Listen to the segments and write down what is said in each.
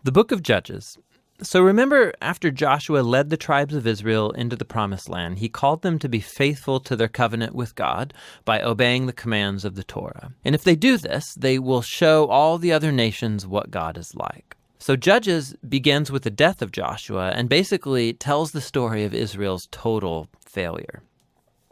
The book of Judges. So remember, after Joshua led the tribes of Israel into the promised land, he called them to be faithful to their covenant with God by obeying the commands of the Torah. And if they do this, they will show all the other nations what God is like. So Judges begins with the death of Joshua and basically tells the story of Israel's total failure.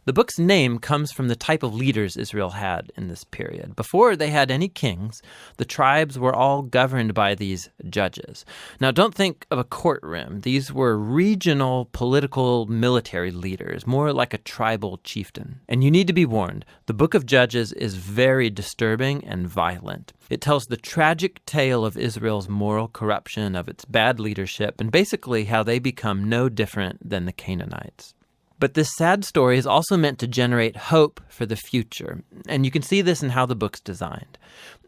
The book's name comes from the type of leaders Israel had in this period. Before they had any kings, the tribes were all governed by these judges. Now, don't think of a courtroom. These were regional political military leaders, more like a tribal chieftain. And you need to be warned, the book of Judges is very disturbing and violent. It tells the tragic tale of Israel's moral corruption, of its bad leadership, and basically how they become no different than the Canaanites. But this sad story is also meant to generate hope for the future, and you can see this in how the book's designed.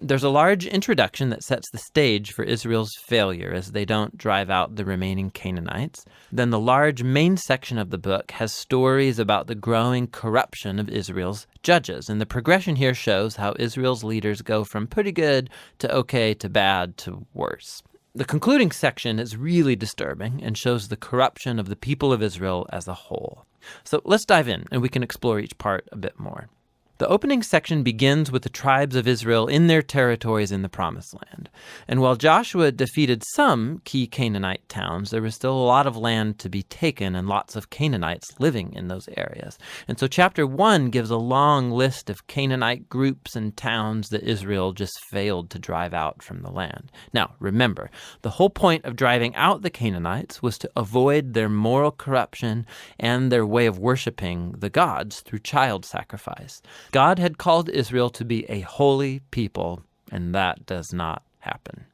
There's a large introduction that sets the stage for Israel's failure as they don't drive out the remaining Canaanites. Then the large main section of the book has stories about the growing corruption of Israel's judges, and the progression here shows how Israel's leaders go from pretty good to okay to bad to worse. The concluding section is really disturbing and shows the corruption of the people of Israel as a whole. So let's dive in and we can explore each part a bit more. The opening section begins with the tribes of Israel in their territories in the Promised Land. And while Joshua defeated some key Canaanite towns, there was still a lot of land to be taken and lots of Canaanites living in those areas. And so chapter 1 gives a long list of Canaanite groups and towns that Israel just failed to drive out from the land. Now, remember, the whole point of driving out the Canaanites was to avoid their moral corruption and their way of worshiping the gods through child sacrifice. God had called Israel to be a holy people, and that does not happen.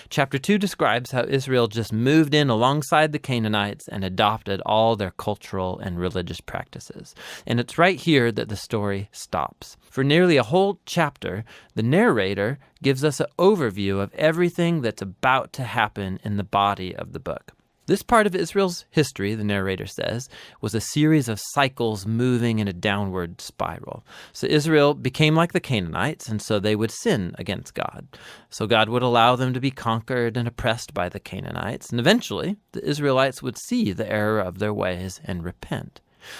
Chapter 2 describes how Israel just moved in alongside the Canaanites and adopted all their cultural and religious practices. And it's right here that the story stops. For nearly a whole chapter, the narrator gives us an overview of everything that's about to happen in the body of the book. This part of Israel's history, the narrator says, was a series of cycles moving in a downward spiral. So Israel became like the Canaanites, and so they would sin against God. So God would allow them to be conquered and oppressed by the Canaanites, and eventually the Israelites would see the error of their ways and repent.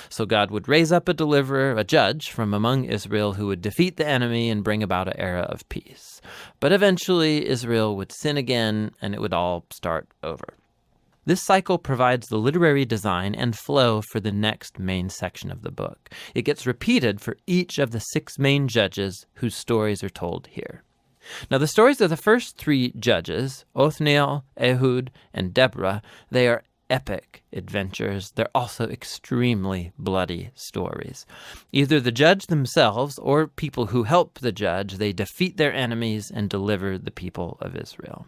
So God would raise up a deliverer, a judge from among Israel who would defeat the enemy and bring about an era of peace. But eventually Israel would sin again, and it would all start over. This cycle provides the literary design and flow for the next main section of the book. It gets repeated for each of the 6 main judges whose stories are told here. Now, the stories of the first 3 judges, Othniel, Ehud, and Deborah, they are epic adventures. They're also extremely bloody stories. Either the judge themselves or people who help the judge, they defeat their enemies and deliver the people of Israel.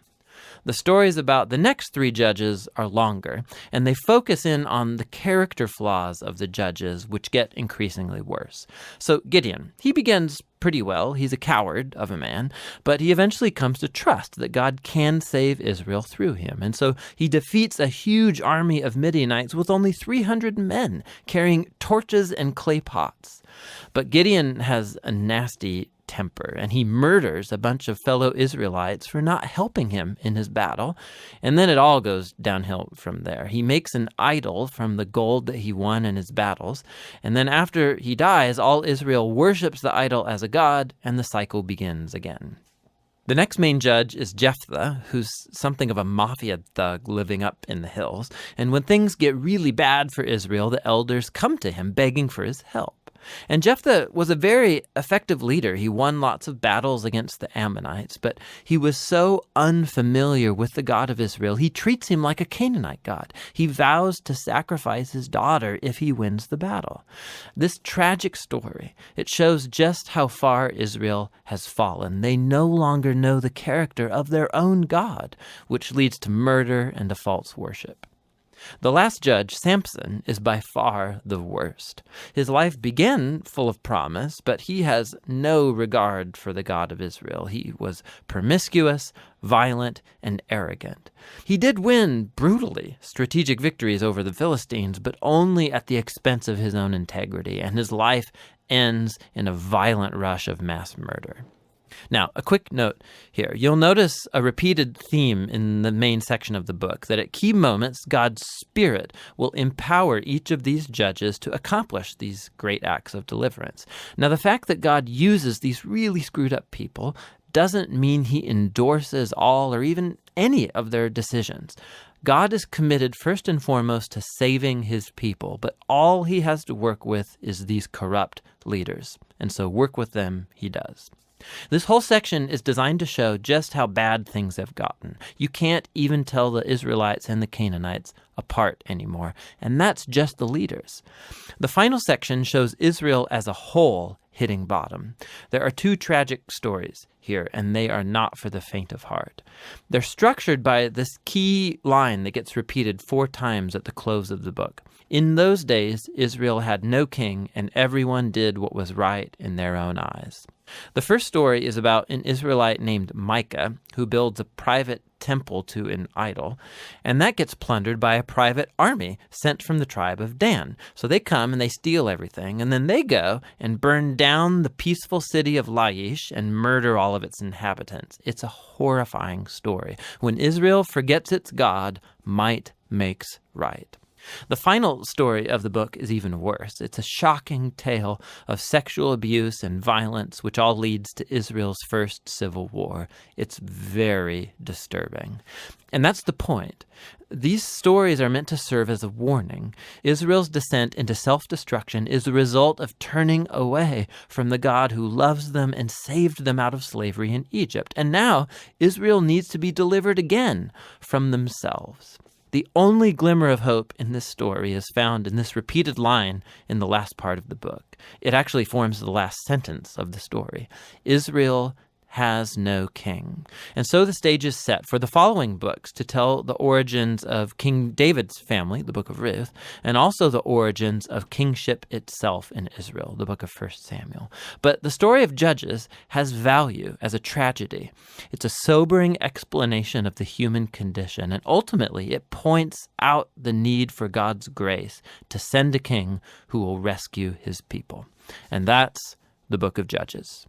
The stories about the next 3 judges are longer, and they focus in on the character flaws of the judges, which get increasingly worse. So Gideon, he begins pretty well. He's a coward of a man, but he eventually comes to trust that God can save Israel through him. And so he defeats a huge army of Midianites with only 300 men carrying torches and clay pots. But Gideon has a nasty temper, and he murders a bunch of fellow Israelites for not helping him in his battle. And then it all goes downhill from there. He makes an idol from the gold that he won in his battles. And then after he dies, all Israel worships the idol as a god, and the cycle begins again. The next main judge is Jephthah, who's something of a mafia thug living up in the hills. And when things get really bad for Israel, the elders come to him begging for his help. And Jephthah was a very effective leader. He won lots of battles against the Ammonites, but he was so unfamiliar with the God of Israel, he treats him like a Canaanite god. He vows to sacrifice his daughter if he wins the battle. This tragic story, it shows just how far Israel has fallen. They no longer know the character of their own God, which leads to murder and to false worship. The last judge, Samson, is by far the worst. His life began full of promise, but he has no regard for the God of Israel. He was promiscuous, violent, and arrogant. He did win brutally strategic victories over the Philistines, but only at the expense of his own integrity, and his life ends in a violent rush of mass murder. Now, a quick note here. You'll notice a repeated theme in the main section of the book, that at key moments, God's Spirit will empower each of these judges to accomplish these great acts of deliverance. Now, the fact that God uses these really screwed up people doesn't mean he endorses all or even any of their decisions. God is committed first and foremost to saving his people, but all he has to work with is these corrupt leaders. And so work with them he does. This whole section is designed to show just how bad things have gotten. You can't even tell the Israelites and the Canaanites apart anymore, and that's just the leaders. The final section shows Israel as a whole hitting bottom. There are two tragic stories here, and they are not for the faint of heart. They're structured by this key line that gets repeated 4 times at the close of the book. In those days, Israel had no king, and everyone did what was right in their own eyes. The first story is about an Israelite named Micah who builds a private temple to an idol, and that gets plundered by a private army sent from the tribe of Dan. So they come and they steal everything, and then they go and burn down the peaceful city of Laish and murder all of its inhabitants. It's a horrifying story. When Israel forgets its God, might makes right. The final story of the book is even worse. It's a shocking tale of sexual abuse and violence, which all leads to Israel's first civil war. It's very disturbing. And that's the point. These stories are meant to serve as a warning. Israel's descent into self-destruction is the result of turning away from the God who loves them and saved them out of slavery in Egypt. And now Israel needs to be delivered again from themselves. The only glimmer of hope in this story is found in this repeated line in the last part of the book. It actually forms the last sentence of the story. Israel has no king. And so the stage is set for the following books to tell the origins of King David's family, the book of Ruth, and also the origins of kingship itself in Israel, the book of 1 Samuel. But the story of Judges has value as a tragedy. It's a sobering explanation of the human condition, and ultimately it points out the need for God's grace to send a king who will rescue his people. And that's the book of Judges.